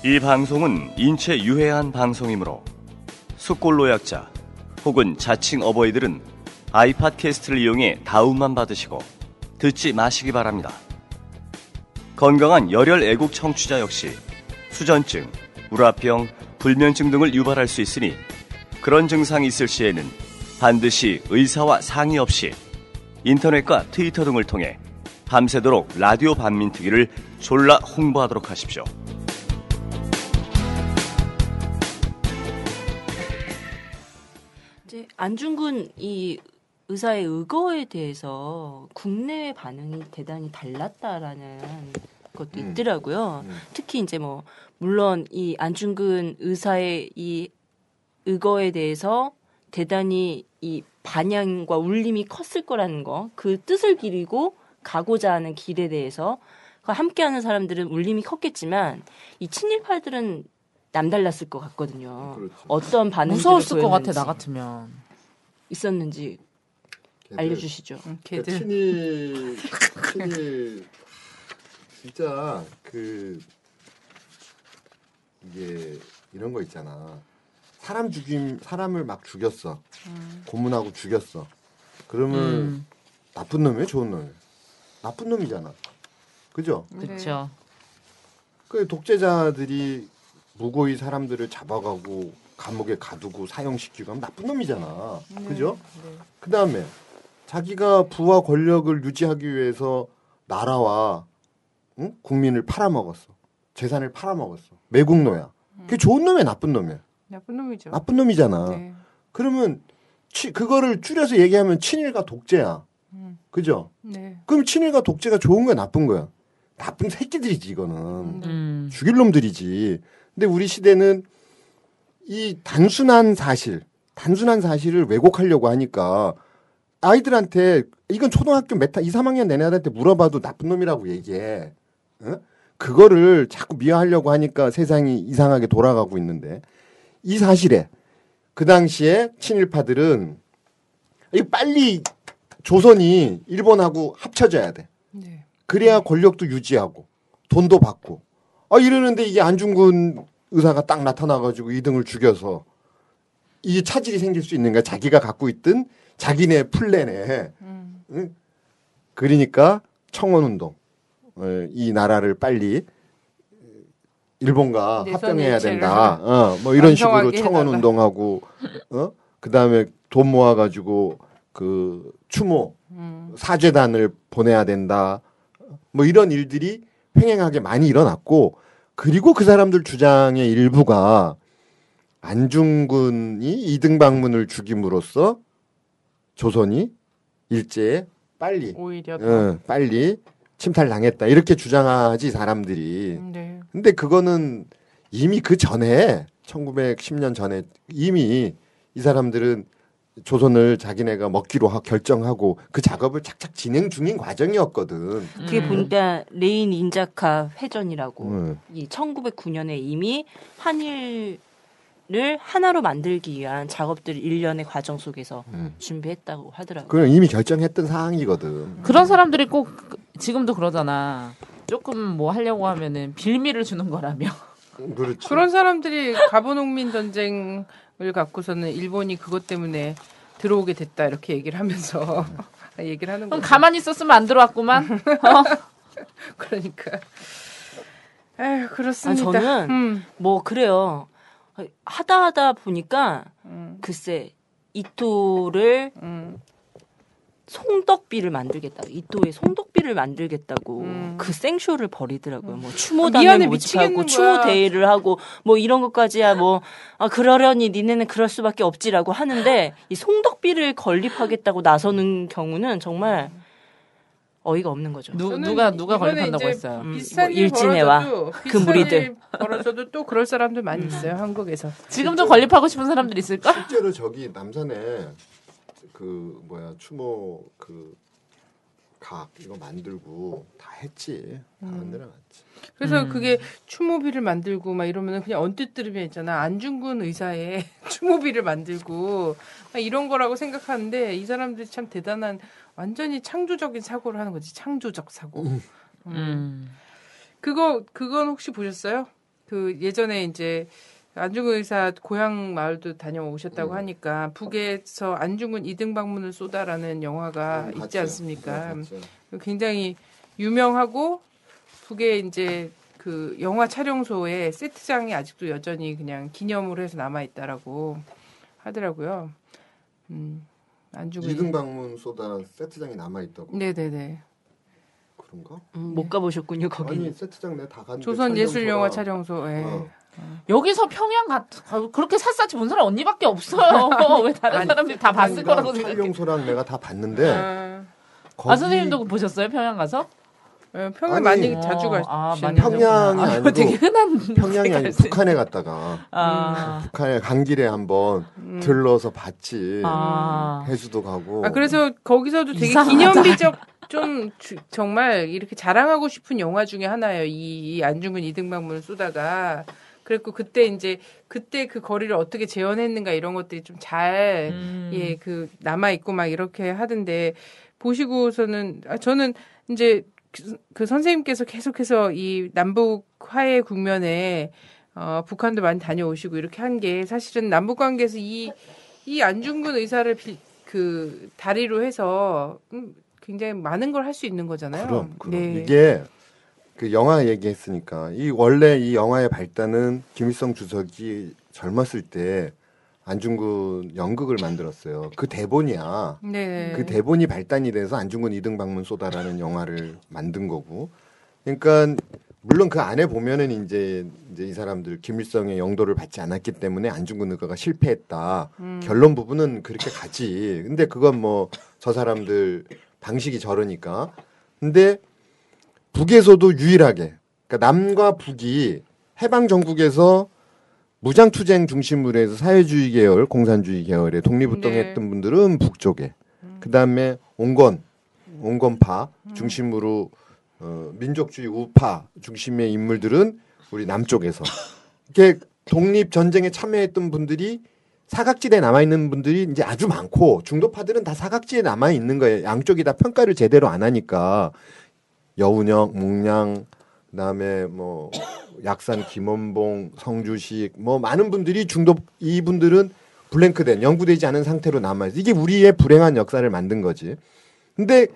이 방송은 인체 유해한 방송이므로 숙골노약자 혹은 자칭 어버이들은 아이팟캐스트를 이용해 다운만 받으시고 듣지 마시기 바랍니다. 건강한 열혈 애국 청취자 역시 수전증, 우라병, 불면증 등을 유발할 수 있으니 그런 증상이 있을 시에는 반드시 의사와 상의 없이 인터넷과 트위터 등을 통해 밤새도록 라디오 반민특위를 졸라 홍보하도록 하십시오. 이제 안중근 이 의사의 의거에 대해서 국내외 반응이 대단히 달랐다라는 것도 있더라고요. 특히 이제 뭐 물론 이 안중근 의사의 이 의거에 대해서 대단히 이 반향과 울림이 컸을 거라는 거, 그 뜻을 기리고 가고자 하는 길에 대해서 함께하는 사람들은 울림이 컸겠지만 이 친일파들은 남달랐을 것 같거든요. 그렇죠. 어떤 반응이 무서웠을 것 같아 나 같으면. 있었는지 알려주시죠. 그러니까 친일 진짜 이게 이런 거 있잖아. 사람을 막 죽였어. 고문하고 죽였어. 그러면 나쁜 놈이에요, 좋은 놈이에요? 나쁜 놈이잖아. 그죠? 그렇죠. 그 독재자들이 무고히 사람들을 잡아가고 감옥에 가두고 사형시키고 하면 나쁜 놈이잖아. 그죠? 네. 그 다음에 자기가 부와 권력을 유지하기 위해서 나라와 국민을 팔아먹었어. 재산을 팔아먹었어. 매국노야. 그게 좋은 놈이야, 나쁜 놈이야? 나쁜 놈이죠. 나쁜 놈이잖아. 네. 그러면 그거를 줄여서 얘기하면 친일과 독재야. 그죠? 네. 그럼 친일과 독재가 좋은 거야, 나쁜 거야? 나쁜 새끼들이지, 이거는. 죽일 놈들이지. 근데 우리 시대는 이 단순한 사실을 왜곡하려고 하니까 아이들한테 이건 초등학교 2, 3학년 된 애들한테 물어봐도 나쁜 놈이라고 얘기해. 어? 그거를 자꾸 미화하려고 하니까 세상이 이상하게 돌아가고 있는데 이 사실에 그 당시에 친일파들은 이 빨리 조선이 일본하고 합쳐져야 돼. 네. 그래야 권력도 유지하고 돈도 받고. 이러는데 이게 안중근 의사가 딱 나타나가지고 이등을 죽여서 이게 차질이 생길 수 있는 거야. 자기가 갖고 있던 자기네 플랜에. 응? 그러니까 청원운동. 이 나라를 빨리 일본과 합병해야 된다. 뭐 이런 식으로 청원운동하고, 그 다음에 돈 모아가지고 그 추모 사죄단을 보내야 된다. 뭐 이런 일들이 횡행하게 많이 일어났고, 그리고 그 사람들 주장의 일부가 안중근이 이등 방문을 죽임으로써 조선이 일제에 빨리 오히려 빨리 침탈당했다 이렇게 주장하지 사람들이. 네. 근데 그거는 이미 그 전에 1910년 전에 이미 이 사람들은 조선을 자기네가 먹기로 결정하고 그 작업을 착착 진행 중인 과정이었거든. 그게 보니까 레인 인자카 회전이라고 이 1909년에 이미 한일을 하나로 만들기 위한 작업들을 일련의 과정 속에서 준비했다고 하더라고요. 그건 이미 결정했던 사항이거든. 그런 사람들이 꼭 지금도 그러잖아. 조금 뭐 하려고 하면은 빌미를 주는 거라며. 그렇지. 그런 사람들이 가보농민 전쟁을 갖고서는 일본이 그것 때문에 들어오게 됐다 이렇게 얘기를 하면서 얘기를 하는 거예요. 가만히 있었으면 안 들어왔구만. 그러니까. 에휴, 그렇습니다. 저는 뭐 그래요. 하다 보니까 글쎄 이토를 송덕비를 만들겠다고 이토의 송덕비를 만들겠다고 그 생쇼를 벌이더라고요. 뭐 추모단을 모집하고 추모 대회를 하고 뭐 이런 것까지야 뭐 그러려니 니네는 그럴 수밖에 없지라고 하는데 이 송덕비를 건립하겠다고 나서는 경우는 정말 어이가 없는 거죠. 누가 건립한다고 했어요. 비슷한 뭐 일진회와 그 무리들 벌어져도 또 그럴 사람들 많이 있어요. 한국에서. 지금도 건립하고 싶은 사람들 있을까? 실제로 저기 남산에 추모 각 이거 만들고 다 했지. 다 만들어놨지. 그래서 그게 추모비를 만들고 막 이러면은 그냥 언뜻 들으면 있잖아. 안중근 의사의 추모비를 만들고 막 이런 거라고 생각하는데 이 사람들이 참 대단한 완전히 창조적인 사고를 하는 거지. 창조적 사고. 그건 혹시 보셨어요? 그 예전에 이제 안중근 의사 고향 마을도 다녀오셨다고 하니까 북에서 안중근 이등 방문을 쏘다라는 영화가 있지 않습니까? 굉장히 유명하고 북에 이제 그 영화 촬영소에 세트장이 아직도 여전히 그냥 기념으로 해서 남아 있다라고 하더라고요. 안중근 이등 방문 쏘다 세트장이 남아 있다고. 네네네. 그런가? 못 가보셨군요 거기. 아니 세트장 내가 다 갔는데. 조선예술영화 촬영소. 예. 여기서 평양 그렇게 샅샅이 본 사람 언니밖에 없어요. 왜 다른 사람들이 다 봤을 거라고 생각해? 촬영소랑 내가 다 봤는데. 거기... 선생님도 보셨어요? 평양 가서? 네, 평양 많이 자주 가시는. 평양이 아니고 되게 흔한 평양이 아니고 북한에 갔다가 북한에 간 길에 한번 들러서 봤지. 해수도 가고. 그래서 거기서도 되게 기념비적 좀 정말 이렇게 자랑하고 싶은 영화 중에 하나예요. 이 안중근 이등방문을 쏘다가. 그랬고 그때 그 거리를 어떻게 재현했는가 이런 것들이 좀 잘 예, 그 남아 있고 막 이렇게 하던데 보시고서는 저는 이제 그 선생님께서 계속해서 이 남북 화해 국면에 북한도 많이 다녀오시고 이렇게 한 게 사실은 남북 관계에서 이 안중근 의사를 그 다리로 해서 굉장히 많은 걸 할 수 있는 거잖아요. 그럼. 네. 이게 그 영화 얘기했으니까 원래 이 영화의 발단은 김일성 주석이 젊었을 때 안중근 연극을 만들었어요. 그 대본이야. 네. 그 대본이 발단이 돼서 안중근 이등 방문 쏘다라는 영화를 만든 거고. 그러니까 물론 그 안에 보면은 이제 이 사람들 김일성의 영도를 받지 않았기 때문에 안중근 의거가 실패했다. 결론 부분은 그렇게 가지. 근데 그건 뭐 저 사람들 방식이 저러니까. 근데 북에서도 유일하게 그러니까 남과 북이 해방 정국에서 무장투쟁 중심으로 해서 사회주의 계열, 공산주의 계열에 독립운동했던 분들은 북쪽에, 그 다음에 온건파 중심으로 민족주의 우파 중심의 인물들은 우리 남쪽에서 이렇게 독립전쟁에 참여했던 분들이 사각지대에 남아있는 분들이 이제 아주 많고 중도파들은 다 사각지대에 남아있는 거예요. 양쪽이 다 평가를 제대로 안 하니까 여운형, 몽양, 그다음에 뭐 약산 김원봉, 성주식 뭐 많은 분들이 이분들은 블랭크된 연구되지 않은 상태로 남아있어. 이게 우리의 불행한 역사를 만든 거지. 근데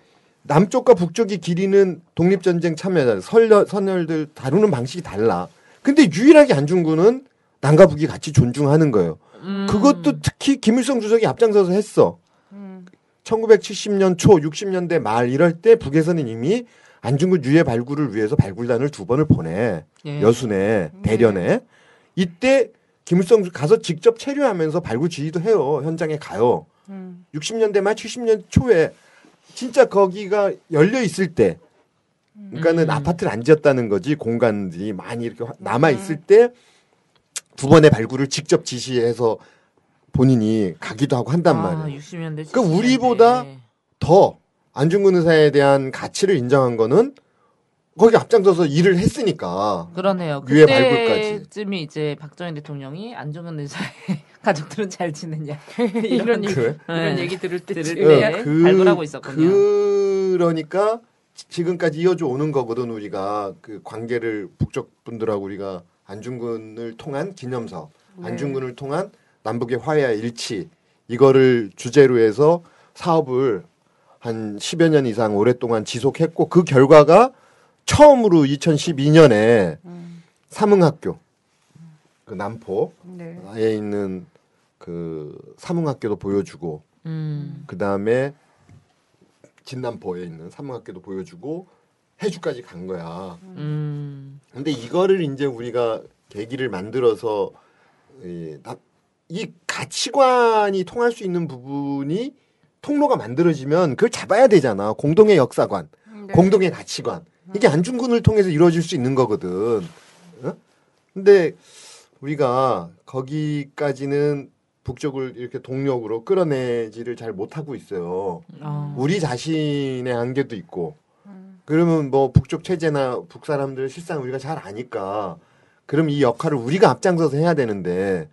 남쪽과 북쪽이 기리는 독립전쟁 참여자 선열들 다루는 방식이 달라. 근데 유일하게 안중근은 남과 북이 같이 존중하는 거예요. 그것도 특히 김일성 주석이 앞장서서 했어. 1970년 초 60년대 말 이럴 때 북에서는 이미 안중근 유해 발굴을 위해서 발굴단을 2번을 보내. 여순에 대련에. 이때 김일성 가서 직접 체류하면서 발굴 지휘도 해요. 현장에 가요. 60년대 말 70년 초에 진짜 거기가 열려 있을 때 그러니까는 아파트를 안 지었다는 거지. 공간들이 많이 이렇게 남아 있을 때 2번의 발굴을 직접 지시해서 본인이 가기도 하고 한단 말이에요. 60년대, 그러니까 우리보다 더 안중근 의사에 대한 가치를 인정한 거는 거기 앞장서서 일을 했으니까. 그러네요. 유해 발굴까지. 그때쯤이 이제 박정희 대통령이 안중근 의사의 가족들은 잘 지내냐 이런 얘기 들을 때쯤 발굴하고 있었군요. 그러니까 지금까지 이어져 오는 거거든. 우리가 그 관계를 북쪽 분들하고 우리가 안중근을 통한 기념사업, 안중근을 통한 남북의 화해와 일치 이거를 주제로 해서 사업을 한 10여 년 이상 오랫동안 지속했고 그 결과가 처음으로 2012년에 삼흥학교 그 남포에 있는 그 삼흥학교도 보여주고 그 다음에 진남포에 있는 삼흥학교도 보여주고 해주까지 간 거야. 근데 이거를 이제 우리가 계기를 만들어서 이 가치관이 통할 수 있는 부분이 통로가 만들어지면 그걸 잡아야 되잖아. 공동의 역사관, 공동의 가치관. 이게 안중근을 통해서 이루어질 수 있는 거거든. 어? 근데 우리가 거기까지는 북쪽을 이렇게 동력으로 끌어내지를 잘 못하고 있어요. 우리 자신의 한계도 있고. 그러면 뭐 북쪽 체제나 북 사람들 실상 우리가 잘 아니까 그럼 이 역할을 우리가 앞장서서 해야 되는데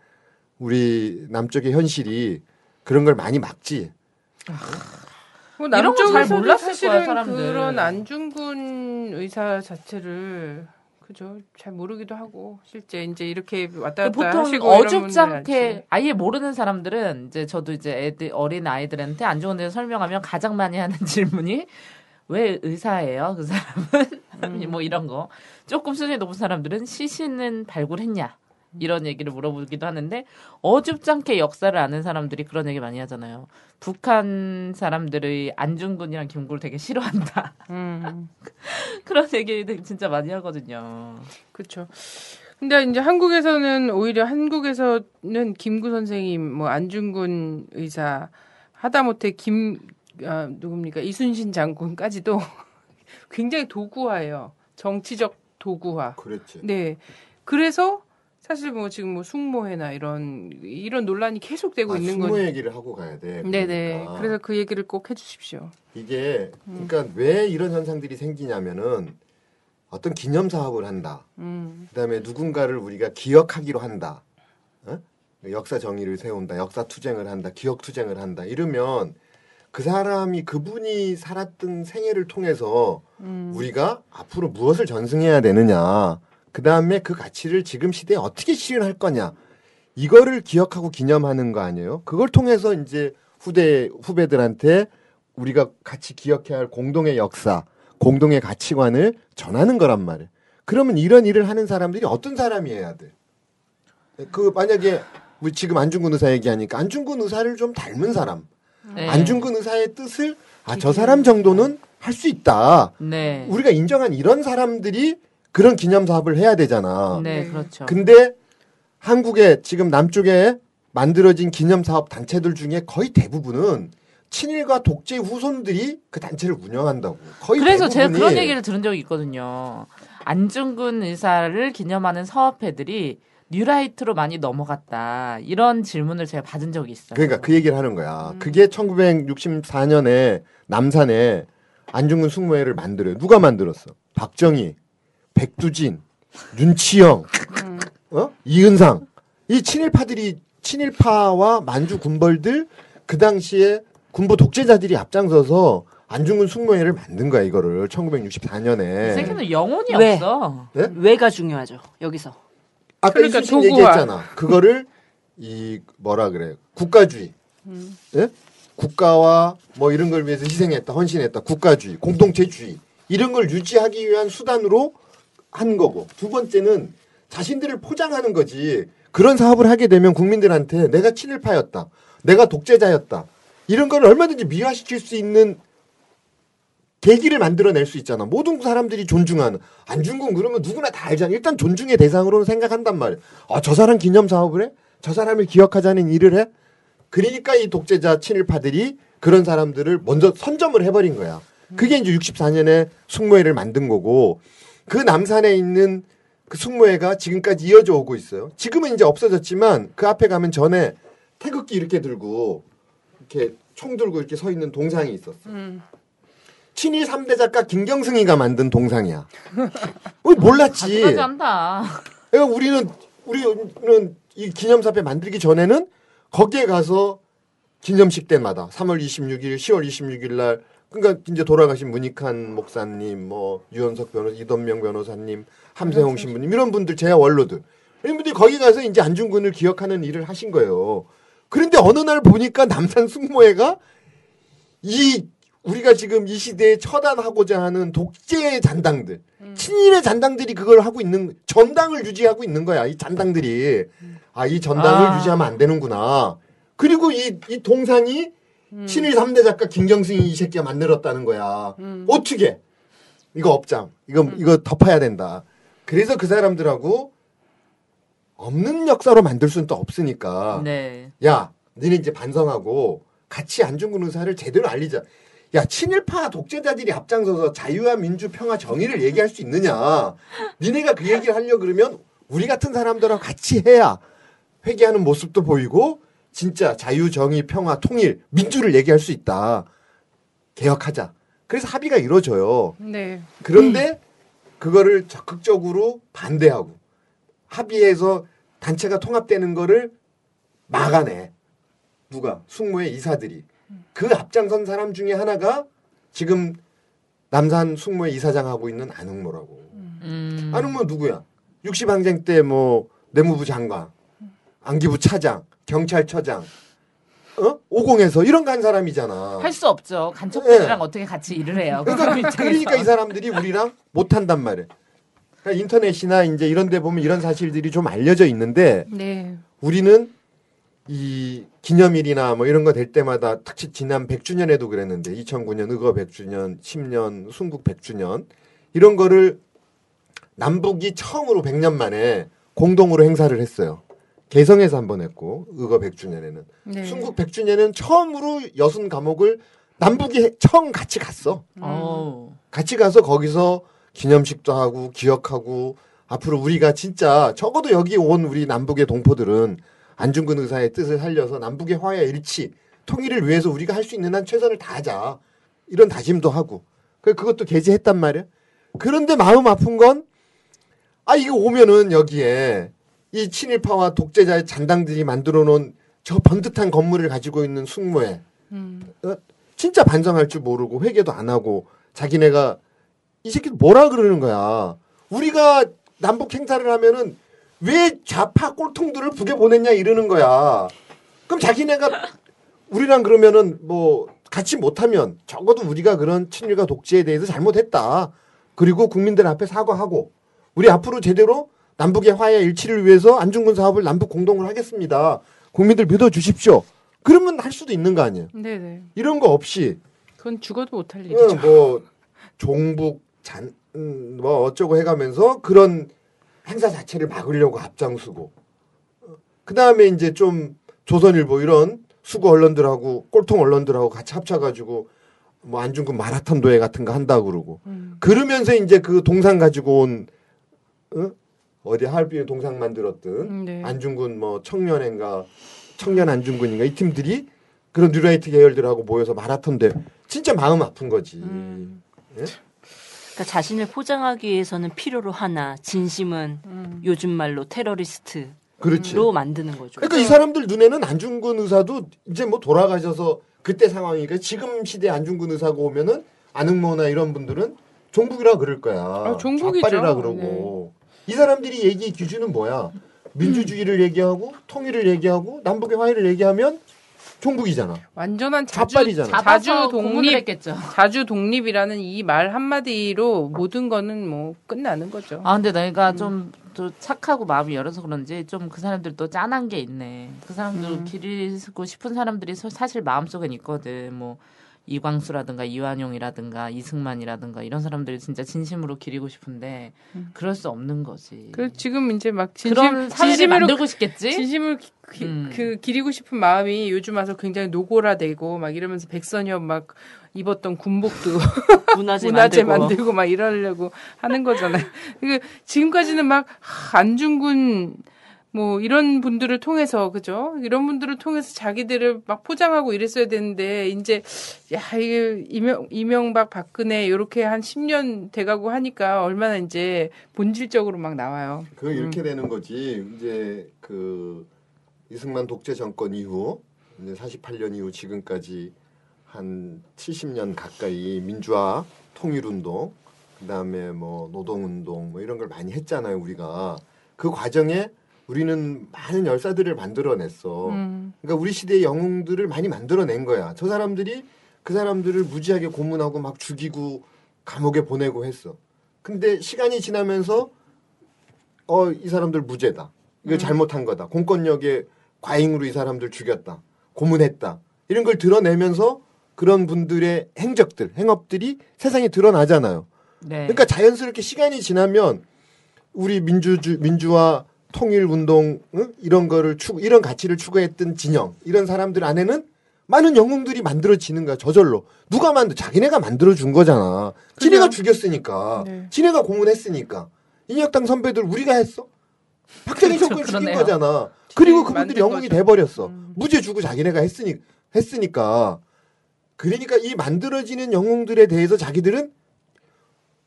우리 남쪽의 현실이 그런 걸 많이 막지. 뭐 이런 거 잘 몰랐을 사실은 거야 사람들. 그런 안중근 의사 자체를 그죠. 잘 모르기도 하고 실제 이제 이렇게 왔다 갔다 보통 하시고 어줍지 이런 분들 않게 아예 모르는 사람들은 이제 저도 이제 어린 아이들한테 안중근 의사 설명하면 가장 많이 하는 질문이 왜 의사예요? 그 사람은 뭐 이런 거. 조금 수준이 높은 사람들은 시신은 발굴했냐? 이런 얘기를 물어보기도 하는데 어줍지 않게 역사를 아는 사람들이 그런 얘기 많이 하잖아요. 북한 사람들의 안중근이랑 김구를 되게 싫어한다. 그런 얘기 진짜 많이 하거든요. 그렇죠. 근데 이제 한국에서는 오히려 한국에서는 김구 선생님, 뭐 안중근 의사, 하다못해 누굽니까 이순신 장군까지도 굉장히 도구화예요. 정치적 도구화. 그렇지. 네. 그래서 사실 뭐 지금 뭐 숙모회나 이런 논란이 계속되고 있는 숙모 거죠. 얘기를 하고 가야 돼. 네네. 그러니까. 그래서 그 얘기를 꼭 해주십시오. 이게 그러니까 왜 이런 현상들이 생기냐면은 어떤 기념 사업을 한다. 그다음에 누군가를 우리가 기억하기로 한다. 어? 역사 정의를 세운다. 역사 투쟁을 한다. 기억 투쟁을 한다. 이러면 그 사람이 그분이 살았던 생애를 통해서 우리가 앞으로 무엇을 전승해야 되느냐. 그다음에 그 가치를 지금 시대에 어떻게 실현할 거냐. 이거를 기억하고 기념하는 거 아니에요? 그걸 통해서 이제 후배들한테 우리가 같이 기억해야 할 공동의 역사, 공동의 가치관을 전하는 거란 말이에요. 그러면 이런 일을 하는 사람들이 어떤 사람이어야 돼? 그 만약에 우리 지금 안중근 의사 얘기하니까 안중근 의사를 좀 닮은 사람, 네. 안중근 의사의 뜻을 저 사람 정도는 할 수 있다. 네. 우리가 인정한 이런 사람들이 그런 기념 사업을 해야 되잖아. 네, 그렇죠. 근데 한국에 지금 남쪽에 만들어진 기념 사업 단체들 중에 거의 대부분은 친일과 독재 후손들이 그 단체를 운영한다고. 거의 그래서 대부분이. 제가 그런 얘기를 들은 적이 있거든요. 안중근 의사를 기념하는 사업회들이 뉴라이트로 많이 넘어갔다. 이런 질문을 제가 받은 적이 있어요. 그러니까 그 얘기를 하는 거야. 그게 1964년에 남산에 안중근 숙모회를 만들어요. 누가 만들었어? 박정희, 백두진, 윤치영, 이은상. 이 친일파와 만주 군벌들 그 당시에 군부 독재자들이 앞장서서 안중근 숙모회를 만든 거야, 이거를. 1964년에. 이 새끼는 영혼이 왜? 없어. 네? 왜가 중요하죠. 여기서. 아까 그러니까 이순신 도구화. 얘기했잖아. 그거를 뭐라 그래? 국가주의. 예? 국가와 뭐 이런 걸 위해서 희생했다, 헌신했다. 국가주의, 공동체주의. 이런 걸 유지하기 위한 수단으로 한 거고. 두 번째는 자신들을 포장하는 거지. 그런 사업을 하게 되면 국민들한테 내가 친일파였다. 내가 독재자였다. 이런 걸 얼마든지 미화시킬 수 있는 계기를 만들어낼 수 있잖아. 모든 사람들이 존중하는. 안중근 그러면 누구나 다 알잖아. 일단 존중의 대상으로는 생각한단 말이야. 저 사람 기념 사업을 해? 저 사람을 기억하자는 일을 해? 그러니까 이 독재자 친일파들이 그런 사람들을 먼저 선점을 해버린 거야. 그게 이제 64년에 숙모회를 만든 거고 그 남산에 있는 그 숙모회가 지금까지 이어져 오고 있어요. 지금은 이제 없어졌지만 그 앞에 가면 전에 태극기 이렇게 들고 이렇게 총 들고 이렇게 서 있는 동상이 있었어. 친일 3대 작가 김경승이가 만든 동상이야. 몰랐지. 가지가지 한다. 그러니까 우리는 이 기념사업회 만들기 전에는 거기에 가서 기념식 때마다 3월 26일, 10월 26일 날 그러니까 이제 돌아가신 문익환 목사님, 뭐 유현석 변호사, 이던명 변호사님, 함세홍 신부님 이런 분들 제야 원로들 이런 분들이 거기 가서 이제 안중근을 기억하는 일을 하신 거예요. 그런데 어느 날 보니까 남산 숙모회가 우리가 지금 이 시대에 처단하고자 하는 독재의 잔당들, 친일의 잔당들이 그걸 하고 있는 전당을 유지하고 있는 거야. 이 잔당들이 이 전당을 유지하면 안 되는구나. 그리고 이 동상이 친일 3대 작가 김경승이 이 새끼가 만들었다는 거야. 어떻게? 이거 업장. 이거 덮어야 된다. 그래서 그 사람들하고 없는 역사로 만들 수는 또 없으니까. 네. 야, 너네 이제 반성하고 같이 안중근 의사를 제대로 알리자. 야, 친일파 독재자들이 앞장서서 자유와 민주, 평화, 정의를 얘기할 수 있느냐. 니네가 그 얘기를 하려고 그러면 우리 같은 사람들하고 같이 해야 회개하는 모습도 보이고 진짜 자유, 정의, 평화, 통일, 민주를 얘기할 수 있다. 개혁하자. 그래서 합의가 이루어져요. 네. 그런데 그거를 적극적으로 반대하고 합의해서 단체가 통합되는 거를 막아내. 누가? 숙모회 이사들이. 그 앞장선 사람 중에 하나가 지금 남산 숙모회 이사장 하고 있는 안흥모라고. 아니면 누구야? 60항쟁 때 뭐 내무부 장관, 안기부 차장, 경찰처장, 5공에서 이런 거 한 사람이잖아. 할 수 없죠. 간첩들이랑 어떻게 같이 일을 해요. 그러니까 이 사람들이 우리랑 못 한단 말이에요. 그러니까 인터넷이나 이제 이런 데 보면 이런 사실들이 좀 알려져 있는데 네. 우리는 이 기념일이나 뭐 이런 거 될 때마다 특히 지난 100주년에도 그랬는데 2009년 의거 100주년, 10년 순국 100주년 이런 거를 남북이 처음으로 100년 만에 공동으로 행사를 했어요. 개성에서 한번 했고 의거 100주년에는 네. 순국 100주년에는 처음으로 여순 감옥을 남북이 처음 같이 갔어. 같이 가서 거기서 기념식도 하고 기억하고 앞으로 우리가 진짜 적어도 여기 온 우리 남북의 동포들은 안중근 의사의 뜻을 살려서 남북의 화해 일치 통일을 위해서 우리가 할 수 있는 한 최선을 다하자 이런 다짐도 하고 그것도 게재했단 말이야. 그런데 마음 아픈 건 이거 오면은 여기에 이 친일파와 독재자의 잔당들이 만들어 놓은 저 번듯한 건물을 가지고 있는 숙모에 진짜 반성할 줄 모르고 회개도 안 하고 자기네가 이 새끼들 뭐라 그러는 거야. 우리가 남북 행사를 하면은 왜 좌파 꼴통들을 북에 보냈냐 이러는 거야. 그럼 자기네가 우리랑 그러면은 뭐 같이 못하면 적어도 우리가 그런 친일과 독재에 대해서 잘못했다. 그리고 국민들 앞에 사과하고 우리 앞으로 제대로 남북의 화해 일치를 위해서 안중근 사업을 남북 공동으로 하겠습니다. 국민들 믿어주십시오. 그러면 할 수도 있는 거 아니에요. 네네. 이런 거 없이 그건 죽어도 못할 일이죠. 뭐 종북 뭐 어쩌고 해가면서 그런 행사 자체를 막으려고 앞장서고 그 다음에 이제 좀 조선일보 이런 수구 언론들하고 꼴통 언론들하고 같이 합쳐가지고 뭐 안중근 마라톤 도회 같은 거 한다 그러고 그러면서 이제 그 동상 가지고 온 어디 하얼빈에 동상 만들었던 네. 안중근 뭐 청년 안중근인가 이 팀들이 그런 뉴라이트 계열들하고 모여서 마라톤 대회 진짜 마음 아픈 거지. 예? 그러니까 자신을 포장하기 위해서는 필요로 하나 진심은 요즘 말로 테러리스트로 그렇지. 만드는 거죠. 그러니까 이 사람들 눈에는 안중근 의사도 이제 뭐 돌아가셔서 그때 상황이니까 지금 시대 안중근 의사가 오면은 안흥모나 이런 분들은 종북이라 그럴 거야. 종북이죠. 좌빨이라 그러고. 이 사람들이 얘기 기준은 뭐야? 민주주의를 얘기하고 통일을 얘기하고 남북의 화해를 얘기하면 종북이잖아. 완전한 좌빨이잖아. 자주 독립이라는 이 말 한마디로 모든 거는 뭐 끝나는 거죠. 근데 내가 좀 착하고 마음이 열어서 그런지 좀 그 사람들도 짠한 게 있네. 그 사람들 기리고 싶은 사람들이 사실 마음속엔 있거든. 뭐 이광수라든가 이완용이라든가 이승만이라든가 이런 사람들이 진짜 진심으로 기리고 싶은데 그럴 수 없는 거지. 지금 이제 막 그런 사회를 만들고 싶겠지. 진심을 기리고 싶은 마음이 요즘 와서 굉장히 노골화되고 막 이러면서 백선엽 막 입었던 군복도 문화재 만들고 막 이러려고 하는 거잖아요. 지금까지는 막 안중근 뭐 이런 분들을 통해서 그죠? 이런 분들을 통해서 자기들을 막 포장하고 이랬어야 되는데 이제 이게 이명박 박근혜 이렇게 한 10년 돼가고 하니까 얼마나 이제 본질적으로 막 나와요. 이렇게 되는 거지. 이제 그 이승만 독재 정권 이후 이제 48년 이후 지금까지 한 70년 가까이 민주화 통일운동 그다음에 뭐 노동운동 뭐 이런 걸 많이 했잖아요. 우리가 그 과정에 우리는 많은 열사들을 만들어냈어. 그러니까 우리 시대의 영웅들을 많이 만들어낸 거야. 저 사람들이 그 사람들을 무지하게 고문하고 막 죽이고 감옥에 보내고 했어. 근데 시간이 지나면서 이 사람들 무죄다. 이거 잘못한 거다. 공권력의 과잉으로 이 사람들 죽였다. 고문했다. 이런 걸 드러내면서 그런 분들의 행업들이 세상에 드러나잖아요. 네. 그러니까 자연스럽게 시간이 지나면 우리 민주화 통일운동 이런 거를 이런 가치를 추구했던 진영 이런 사람들 안에는 많은 영웅들이 만들어지는 거야. 저절로 누가 자기네가 만들어준 거잖아. 지네가 죽였으니까 지네가 고문했으니까 인혁당 선배들 우리가 했어. 박정희 정권 죽인 거잖아. 그리고 그분들이 영웅이 돼버렸어. 무죄 주고 자기네가 했으니까. 그러니까 이 만들어지는 영웅들에 대해서 자기들은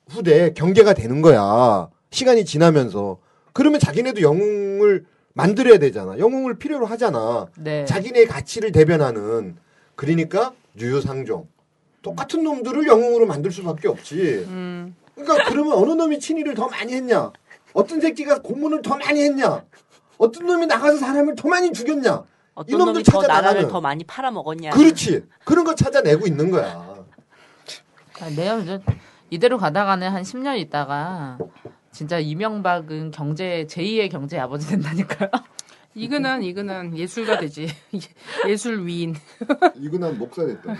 후대에 경계가 되는 거야. 시간이 지나면서. 그러면 자기네도 영웅을 만들어야 되잖아. 영웅을 필요로 하잖아. 네. 자기네의 가치를 대변하는. 그러니까 유유상종. 똑같은 놈들을 영웅으로 만들 수밖에 없지. 그러니까 그러면 어느 놈이 친일을 더 많이 했냐? 어떤 새끼가 고문을 더 많이 했냐? 어떤 놈이 나가서 사람을 더 많이 죽였냐? 어떤 놈이 더 나라를 더 많이 팔아먹었냐? 그렇지. 그런 거 찾아내고 있는 거야. 내가 이대로 가다가는 한 10년 있다가 진짜 이명박은 제2의 경제 아버지 된다니까요. 이근한 예술가 되지. 예술 위인. 이근한 목사 됐다.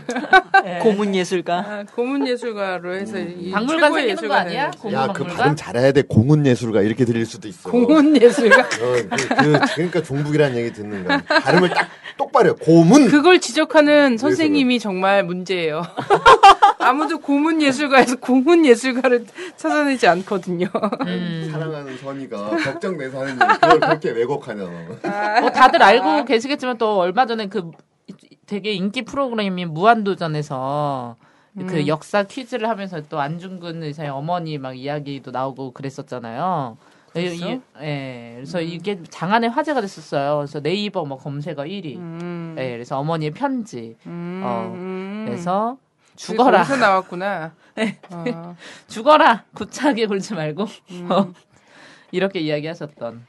네. 고문 예술가. 고문 예술가로 해서 박물관 생기는 거 아니야? 야, 그 발음 잘해야 돼. 공훈 예술가 이렇게 들릴 수도 있어. 고문 예술가. 그러니까 종북이라는 얘기 듣는 거야. 발음을 딱 똑바로 해. 고문. 그걸 지적하는 선생님이 정말 문제예요. 아무도 고문 예술가에서 공문 예술가를 찾아내지 않거든요. 사랑하는 선이가 걱정돼서 하는 얘기 그걸 그렇게 왜곡하냐. 다들 알고 계시겠지만 또 얼마 전에 그 되게 인기 프로그램인 무한도전에서 그 역사 퀴즈를 하면서 또 안중근 의사의 어머니 막 이야기도 나오고 그랬었잖아요. 그래서 이게 장안의 화제가 됐었어요. 그래서 네이버 뭐 검색어 1위. 그래서 어머니의 편지. 그래서 죽어라. 거기서 나왔구나. 네. 죽어라. 구차하게 굴지 말고. 이렇게 이야기하셨던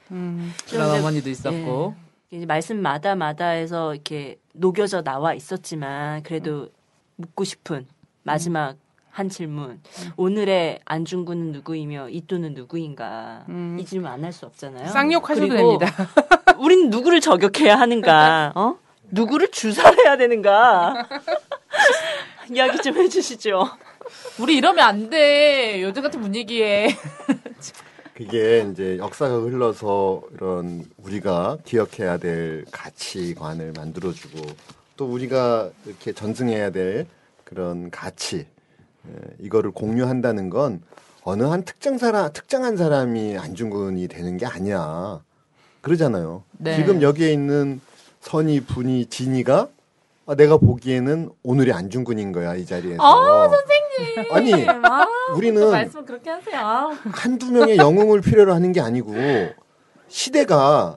그런 어머니도 있었고. 이제 말씀마다마다에서 이렇게 녹여져 나와 있었지만 그래도 묻고 싶은 마지막 한 질문. 오늘의 안중근은 누구이며 이또는 누구인가. 이 질문 안 할 수 없잖아요. 쌍욕하셔도 됩니다. 우린 누구를 저격해야 하는가. 누구를 주살해야 되는가. 이야기 좀 해주시죠. 우리 이러면 안 돼. 요즘 같은 분위기에. 그게 이제 역사가 흘러서 이런 우리가 기억해야 될 가치관을 만들어주고 또 우리가 이렇게 전승해야 될 그런 가치 이거를 공유한다는 건 어느 한 특정한 사람이 안중근이 되는 게 아니야. 그러잖아요. 네. 지금 여기에 있는 선이, 분이, 진이가 내가 보기에는 오늘이 안중근인 거야, 이 자리에서. 선생님. 아니, 우리는 말씀 그렇게 하세요. 한두 명의 영웅을 필요로 하는 게 아니고 시대가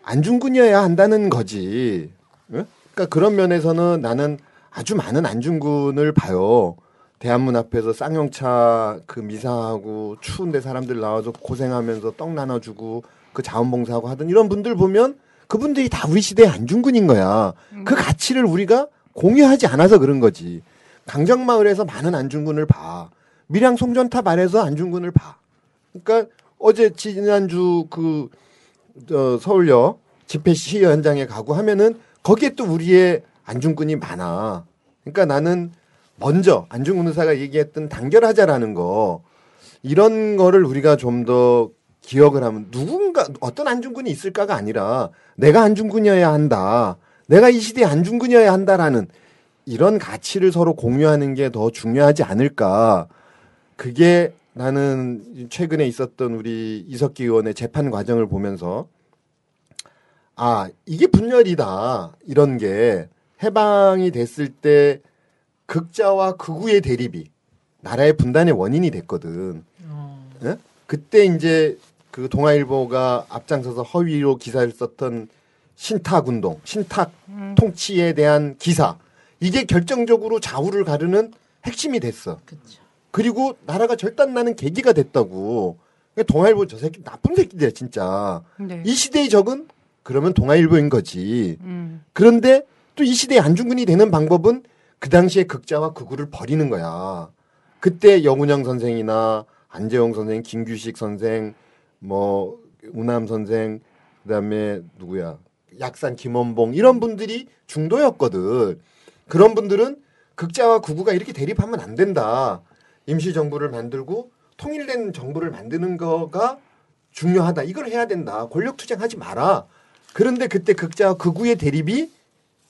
안중근이어야 한다는 거지. 응? 그러니까 그런 면에서는 나는 아주 많은 안중근을 봐요. 대한문 앞에서 쌍용차 그 미사하고 추운데 사람들 나와서 고생하면서 떡 나눠주고 그 자원봉사하고 하던 이런 분들 보면 그분들이 다 우리 시대의 안중근인 거야. 그 가치를 우리가 공유하지 않아서 그런 거지. 강정마을에서 많은 안중근을 봐. 밀양 송전탑 아래서 안중근을 봐. 그러니까 어제 지난주 서울역 집회 시위 현장에 가고 하면은 거기에 또 우리의 안중근이 많아. 그러니까 나는 먼저 안중근 의사가 얘기했던 단결하자라는 거 이런 거를 우리가 좀 더 기억을 하면 누군가 어떤 안중근이 있을까가 아니라 내가 안중근이어야 한다. 내가 이 시대의 안중근이어야 한다라는 이런 가치를 서로 공유하는 게 더 중요하지 않을까. 그게 나는 최근에 있었던 우리 이석기 의원의 재판 과정을 보면서 이게 분열이다. 이런 게 해방이 됐을 때 극자와 극우의 대립이 나라의 분단의 원인이 됐거든. 네? 그때 이제 그 동아일보가 앞장서서 허위로 기사를 썼던 신탁운동, 신탁 통치에 대한 기사. 이게 결정적으로 좌우를 가르는 핵심이 됐어. 그쵸. 그리고 나라가 절단나는 계기가 됐다고. 동아일보 저 새끼 나쁜 새끼들이야 진짜. 네. 이 시대의 적은 그러면 동아일보인 거지. 그런데 또 이 시대의 안중근이 되는 방법은 그 당시에 극자와 극우를 버리는 거야. 그때 영운영 선생이나 안재홍 선생, 김규식 선생, 뭐 우남 선생, 그다음에 누구야? 약산 김원봉 이런 분들이 중도였거든. 그런 분들은 극자와 극우가 이렇게 대립하면 안 된다. 임시정부를 만들고 통일된 정부를 만드는 거가 중요하다. 이걸 해야 된다. 권력투쟁하지 마라. 그런데 그때 극자와 극우의 대립이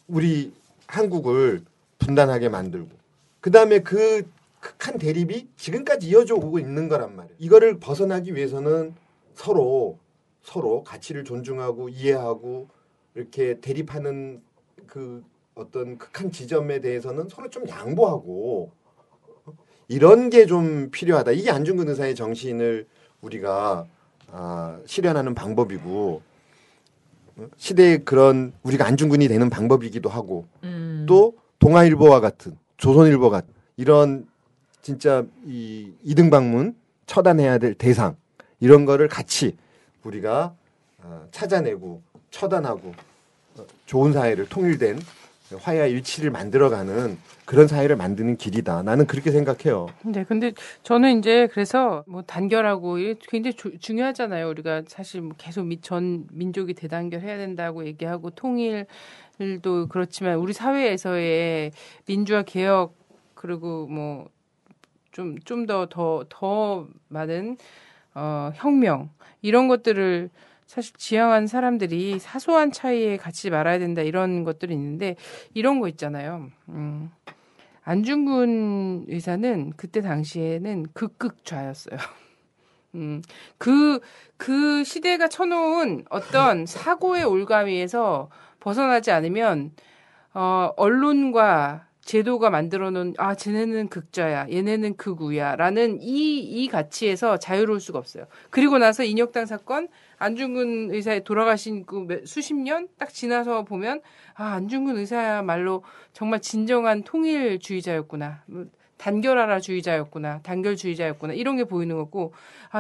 우리 한국을 분단하게 만들고 그다음에 그 극한 대립이 지금까지 이어져 오고 있는 거란 말이에요. 이거를 벗어나기 위해서는 서로 가치를 존중하고 이해하고 이렇게 대립하는 그 어떤 극한 지점에 대해서는 서로 좀 양보하고 이런 게 좀 필요하다. 이게 안중근 의사의 정신을 우리가 실현하는 방법이고 시대의 그런 우리가 안중근이 되는 방법이기도 하고 또 동아일보와 같은 조선일보 같은 이런 진짜 이 이등방문 처단해야 될 대상 이런 거를 같이 우리가 찾아내고 처단하고 좋은 사회를 통일된 화해와 일치를 만들어가는 그런 사회를 만드는 길이다. 나는 그렇게 생각해요. 네, 근데 저는 이제 그래서 뭐 단결하고 이게 굉장히 중요하잖아요. 우리가 사실 뭐 계속 전 민족이 대단결해야 된다고 얘기하고 통일도 그렇지만 우리 사회에서의 민주화 개혁 그리고 뭐 좀 더 많은 혁명 이런 것들을 사실 지향한 사람들이 사소한 차이에 갇히지 말아야 된다 이런 것들이 있는데 이런 거 있잖아요. 안중근 의사는 그때 당시에는 극극좌였어요. 그 시대가 쳐놓은 어떤 사고의 올가미에서 벗어나지 않으면 언론과 제도가 만들어놓은 쟤네는 극좌야, 얘네는 극우야라는 이 가치에서 자유로울 수가 없어요. 그리고 나서 인혁당 사건, 안중근 의사의 돌아가신 그 수십 년 딱 지나서 보면 안중근 의사야말로 정말 진정한 통일주의자였구나, 단결하라주의자였구나, 단결주의자였구나 이런 게 보이는 거고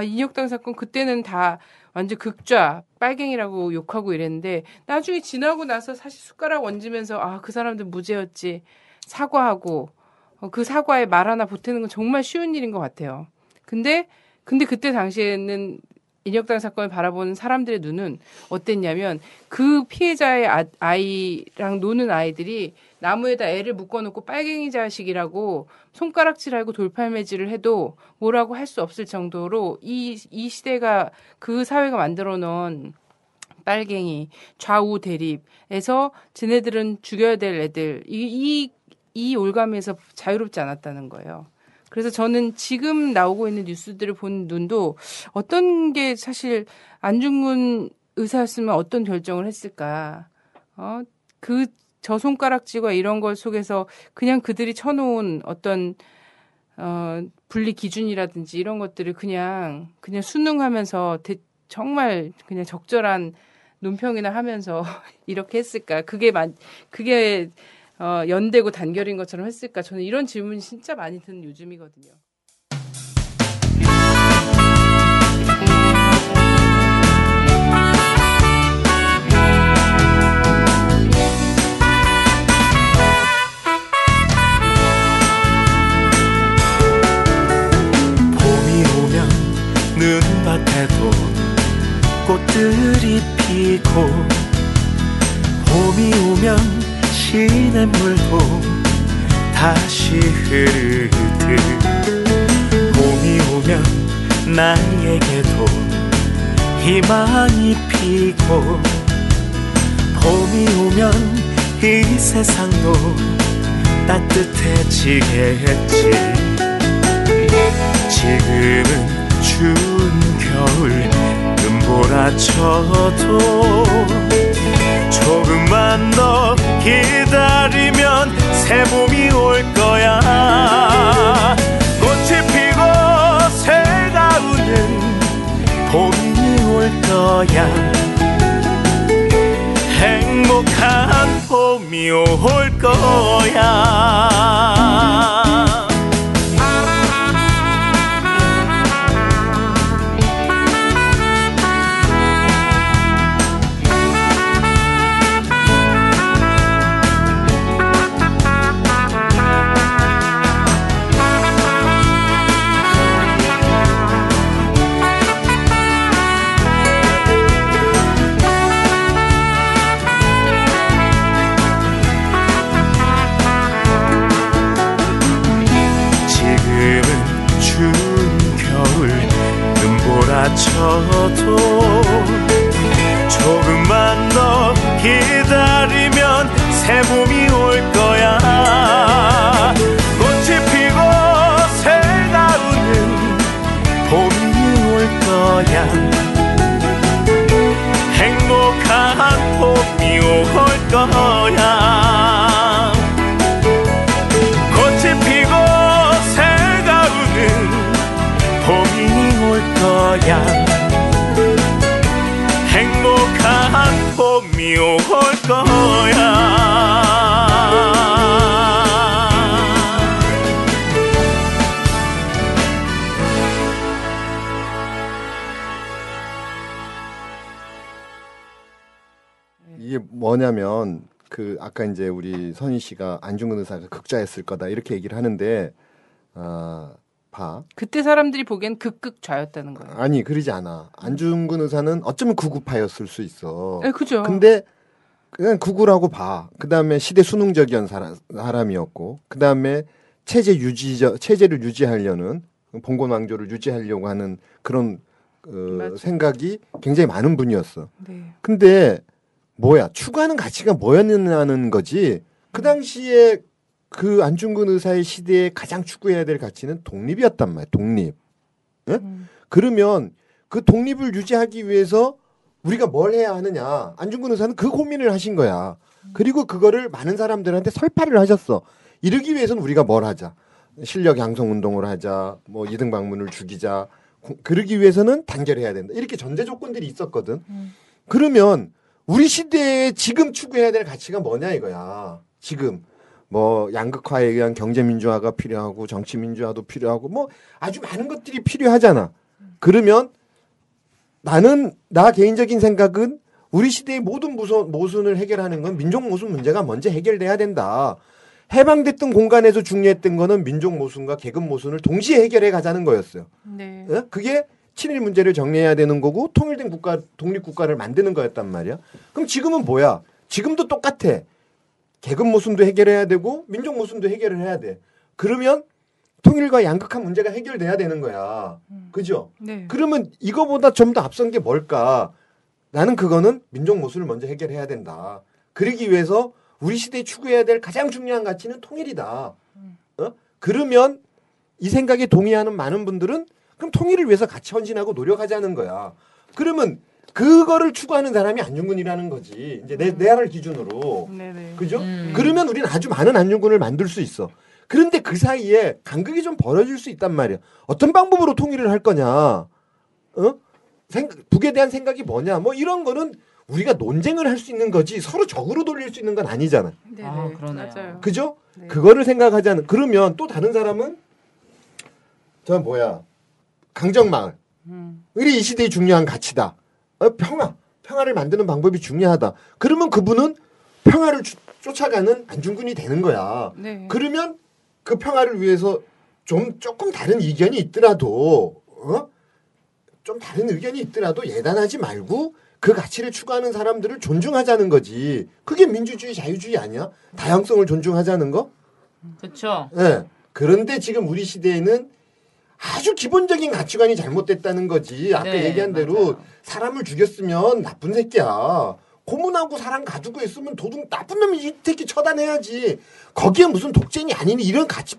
인혁당 사건 그때는 다 완전 극좌, 빨갱이라고 욕하고 이랬는데 나중에 지나고 나서 사실 숟가락 얹으면서 그 사람들 무죄였지. 사과하고 그 사과에 말 하나 보태는 건 정말 쉬운 일인 것 같아요. 근데 그때 당시에는 인혁당 사건을 바라보는 사람들의 눈은 어땠냐면 그 피해자의 아이랑 노는 아이들이 나무에다 애를 묶어놓고 빨갱이 자식이라고 손가락질하고 돌팔매질을 해도 뭐라고 할 수 없을 정도로 이 시대가 그 사회가 만들어 놓은 빨갱이 좌우 대립에서 쟤네들은 죽여야 될 애들 이 올가미에서 자유롭지 않았다는 거예요. 그래서 저는 지금 나오고 있는 뉴스들을 본 눈도 어떤 게 사실 안중근 의사였으면 어떤 결정을 했을까. 저 손가락질과 이런 것 속에서 그냥 그들이 쳐놓은 어떤 분리 기준이라든지 이런 것들을 그냥 순응하면서 정말 그냥 적절한 논평이나 하면서 이렇게 했을까. 그게 연대고 단결인 것처럼 했을까? 저는 이런 질문이 진짜 많이 드는 요즘이거든요. 봄이 오면 눈밭에도 꽃들이 피고 봄이 오면 시냇물도 다시 흐르듯 봄이 오면 나에게도 희망이 피고 봄이 오면 이 세상도 따뜻해지겠지. 지금은 추운 겨울 눈보라쳐도 조금만 더 기다리면 새봄이 올 거야. 꽃이 피고 새가 우는 봄이 올 거야. 행복한 봄이 올 거야. 쳐도 조금만 더 기다리면 새봄이 올 거야. 꽃이 피고 새가 우는 봄이 올 거야. 행복한 봄이 올 거야. 꽃이 피고 새가 우는 봄이 올 거야. 행복한 봄이 올 거야. 뭐냐면 그 아까 이제 우리 선희 씨가 안중근 의사가 극좌였을 거다 이렇게 얘기를 하는데 봐. 그때 사람들이 보기엔 극극좌였다는 거예요. 아니 그러지 않아. 안중근 의사는 어쩌면 극우파였을 수 있어. 네, 그죠. 근데 그냥 극우라고 봐. 그 다음에 시대 순응적인 사람이었고, 그 다음에 체제를 유지하려는 봉건 왕조를 유지하려고 하는 그런 생각이 굉장히 많은 분이었어. 네. 근데 뭐야 추구하는 가치가 뭐였냐는 거지. 그 당시에 그 안중근 의사의 시대에 가장 추구해야 될 가치는 독립이었단 말이야. 독립. 응? 그러면 그 독립을 유지하기 위해서 우리가 뭘 해야 하느냐. 안중근 의사는 그 고민을 하신 거야. 그리고 그거를 많은 사람들한테 설파를 하셨어. 이러기 위해서는 우리가 뭘 하자. 실력 양성 운동을 하자. 뭐 이등방문을 죽이자. 그러기 위해서는 단결해야 된다. 이렇게 전제 조건들이 있었거든. 그러면 우리 시대에 지금 추구해야 될 가치가 뭐냐 이거야. 지금 뭐 양극화에 의한 경제 민주화가 필요하고 정치 민주화도 필요하고 뭐 아주 많은 것들이 필요하잖아. 그러면 나 개인적인 생각은 우리 시대의 모든 모순을 해결하는 건 민족 모순 문제가 먼저 해결돼야 된다. 해방됐던 공간에서 중요했던 거는 민족 모순과 계급 모순을 동시에 해결해 가자는 거였어요. 네. 그게 친일 문제를 정리해야 되는 거고 통일된 국가, 독립국가를 만드는 거였단 말이야. 그럼 지금은 뭐야? 지금도 똑같아. 계급 모순도 해결해야 되고 민족 모순도 해결을 해야 돼. 그러면 통일과 양극화 문제가 해결돼야 되는 거야. 그죠? 네. 그러면 이거보다 좀 더 앞선 게 뭘까? 나는 그거는 민족 모순을 먼저 해결해야 된다. 그러기 위해서 우리 시대에 추구해야 될 가장 중요한 가치는 통일이다. 그러면 이 생각에 동의하는 많은 분들은 그럼 통일을 위해서 같이 헌신하고 노력하자는 거야. 그러면 그거를 추구하는 사람이 안중근이라는 거지. 이제 내 나라를 기준으로. 네네. 그죠? 그러면 우리는 아주 많은 안중근을 만들 수 있어. 그런데 그 사이에 간극이 좀 벌어질 수 있단 말이야. 어떤 방법으로 통일을 할 거냐? 북에 대한 생각이 뭐냐? 뭐 이런 거는 우리가 논쟁을 할 수 있는 거지 서로 적으로 돌릴 수 있는 건 아니잖아. 네네. 아, 그러네요. 맞아요. 그죠? 네. 그거를 생각하자는. 그러면 또 다른 사람은 저 뭐야? 강정마을. 이 시대의 중요한 가치다. 평화를 만드는 방법이 중요하다. 그러면 그분은 평화를 쫓아가는 안중근이 되는 거야. 네. 그러면 그 평화를 위해서 조금 다른 의견이 있더라도 좀 다른 의견이 있더라도 예단하지 말고 그 가치를 추구하는 사람들을 존중하자는 거지. 그게 민주주의, 자유주의 아니야? 다양성을 존중하자는 거? 그렇죠. 네. 그런데 지금 우리 시대에는 아주 기본적인 가치관이 잘못됐다는 거지. 아까 네, 얘기한 대로 맞아요. 사람을 죽였으면 나쁜 새끼야. 고문하고 사람 가두고 있으면 도둑 나쁜 놈이 이 새끼 처단해야지. 거기에 무슨 독재니 아니니 이런 가치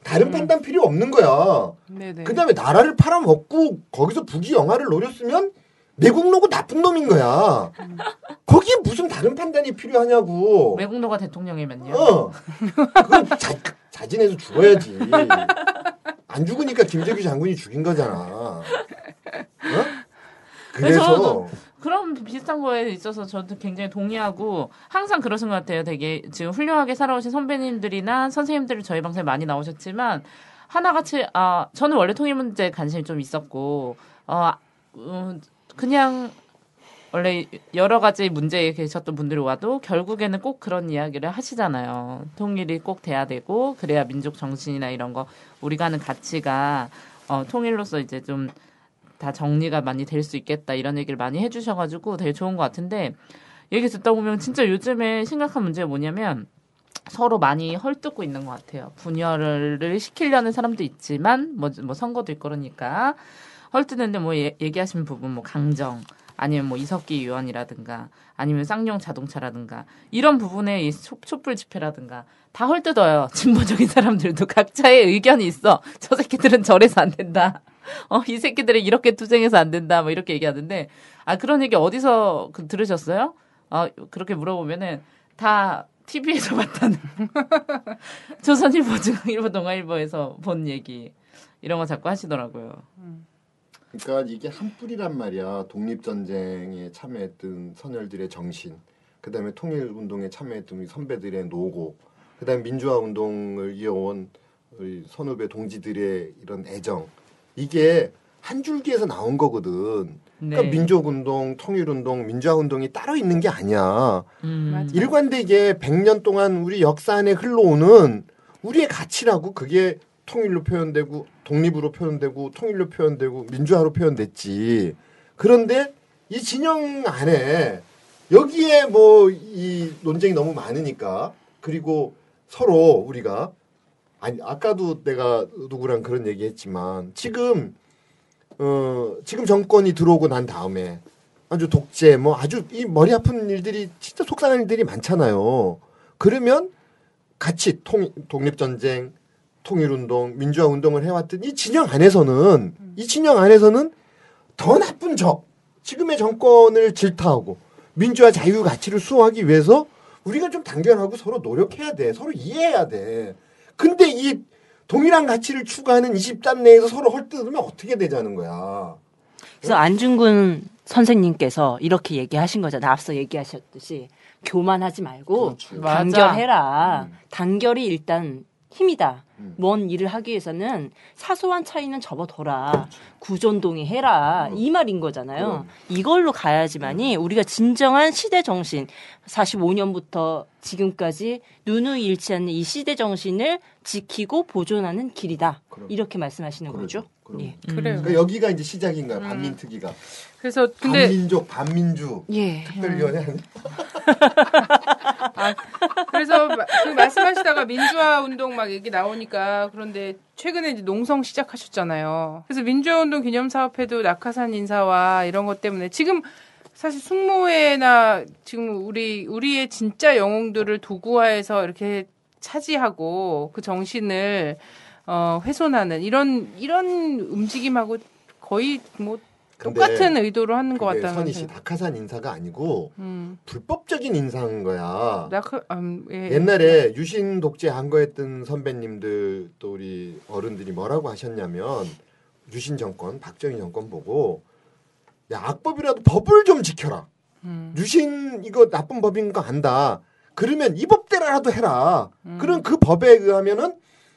다른 판단 필요 없는 거야. 네네. 그다음에 나라를 팔아먹고 거기서 부귀 영화를 노렸으면 매국노고 나쁜 놈인 거야. 거기에 무슨 다른 판단이 필요하냐고. 외국노가 대통령이면요. 그건 자진해서 죽어야지. 안 죽으니까 김재규 장군이 죽인 거잖아. 그래서 그런 비슷한 거에 있어서 저도 굉장히 동의하고 항상 그러신 것 같아요. 되게 지금 훌륭하게 살아오신 선배님들이나 선생님들이 저희 방송에 많이 나오셨지만 하나같이 저는 원래 통일 문제에 관심이 좀 있었고 그냥 원래 여러 가지 문제에 계셨던 분들이 와도 결국에는 꼭 그런 이야기를 하시잖아요. 통일이 꼭 돼야 되고 그래야 민족 정신이나 이런 거 우리가 하는 가치가 통일로서 이제 좀 다 정리가 많이 될 수 있겠다 이런 얘기를 많이 해주셔가지고 되게 좋은 것 같은데 얘기 듣다 보면 진짜 요즘에 심각한 문제가 뭐냐면 서로 많이 헐뜯고 있는 것 같아요. 분열을 시키려는 사람도 있지만 뭐 선거도 있고 그러니까 헐뜯는데 뭐 얘기하신 부분 뭐 강정 아니면 뭐 이석기 의원이라든가 아니면 쌍용 자동차라든가 이런 부분에 이 촛불 집회라든가 다 헐뜯어요. 진보적인 사람들도 각자의 의견이 있어. 저 새끼들은 저래서 안 된다. 이 새끼들은 이렇게 투쟁해서 안 된다. 뭐 이렇게 얘기하는데 그런 얘기 어디서 들으셨어요? 그렇게 물어보면은 다 TV에서 봤다는 조선일보, 중앙일보, 동아일보에서 본 얘기 이런 거 자꾸 하시더라고요. 그러니까 이게 한 뿌리란 말이야. 독립전쟁에 참여했던 선열들의 정신, 그다음에 통일운동에 참여했던 우리 선배들의 노고, 그다음에 민주화운동을 이어온 우리 선후배 동지들의 이런 애정. 이게 한 줄기에서 나온 거거든. 그러니까 네. 민족운동, 통일운동, 민주화운동이 따로 있는 게 아니야. 맞아. 일관되게 100년 동안 우리 역사 안에 흘러오는 우리의 가치라고 그게 통일로 표현되고 독립으로 표현되고 통일로 표현되고 민주화로 표현됐지. 그런데 이 진영 안에 여기에 뭐 이 논쟁이 너무 많으니까 그리고 서로 우리가 아니 아까도 내가 누구랑 그런 얘기했지만 지금 정권이 들어오고 난 다음에 아주 독재 뭐 아주 이 머리 아픈 일들이 진짜 속상한 일들이 많잖아요. 그러면 같이 독립전쟁, 통일운동, 민주화운동을 해왔던 이 진영 안에서는 더 나쁜 지금의 정권을 질타하고 민주화 자유 가치를 수호하기 위해서 우리가 좀 단결하고 서로 노력해야 돼. 서로 이해해야 돼. 근데 이 동일한 가치를 추구하는 20단 내에서 서로 헐뜯으면 어떻게 되자는 거야. 그래서 안중근 선생님께서 이렇게 얘기하신 거잖아요. 앞서 얘기하셨듯이 교만하지 말고 맞아. 단결해라. 단결이 일단 힘이다. 뭔 일을 하기 위해서는 사소한 차이는 접어둬라. 구존동의 해라. 이 말인 거잖아요. 이걸로 가야지만이 우리가 진정한 시대 정신 45년부터 지금까지 누누일치 않는 이 시대 정신을 지키고 보존하는 길이다. 이렇게 말씀하시는 거죠. 예. 그래요. 그러니까 여기가 이제 시작인 거야. 반민특위가. 그래서 근데 반민족, 반민주 예. 특별위원회 아니야? 그래서 그 말씀하시다가 민주화 운동 막 얘기 나오니까 그런데 최근에 이제 농성 시작하셨잖아요. 그래서 민주화 운동 기념사업회도 낙하산 인사와 이런 것 때문에 지금 사실 숙모회나 지금 우리의 진짜 영웅들을 도구화해서 이렇게 차지하고 그 정신을 훼손하는 이런 움직임하고 거의 뭐 똑같은 의도로 하는 것 같다는 선희 씨 낙하산 인사가 아니고 불법적인 인사인 거야. 예. 옛날에 유신 독재 항거했던 선배님들 또 우리 어른들이 뭐라고 하셨냐면 유신 정권, 박정희 정권 보고 야 악법이라도 법을 좀 지켜라. 유신 이거 나쁜 법인 거 안다. 그러면 이 법대로라도 해라. 그럼 그 법에 의하면은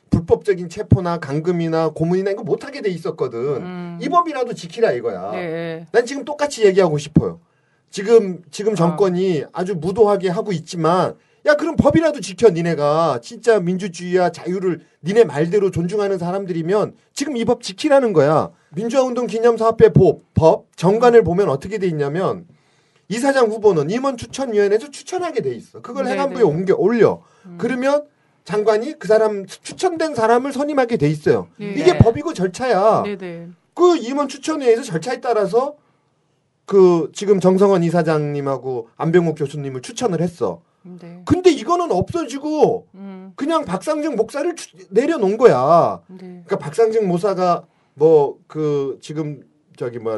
불법적인 체포나 감금이나 고문이나 이거 못하게 돼 있었거든. 이 법이라도 지키라 이거야. 네. 난 지금 똑같이 얘기하고 싶어요. 지금 정권이 아주 무도하게 하고 있지만 야 그럼 법이라도 지켜 니네가 진짜 민주주의와 자유를 니네 말대로 존중하는 사람들이면 지금 이 법 지키라는 거야. 민주화운동 기념사업회 법 정관을 보면 어떻게 돼 있냐면 이사장 후보는 임원 추천위원회에서 추천하게 돼 있어. 그걸 행안부에 올려. 그러면 장관이 그 사람 추천된 사람을 선임하게 돼 있어요. 이게 법이고 절차야. 그 임원 추천회에서 절차에 따라서 그 지금 정성원 이사장님하고 안병욱 교수님을 추천을 했어. 근데 이거는 없어지고 그냥 박상정 목사를 내려놓은 거야. 그러니까 박상정 목사가 뭐 그 지금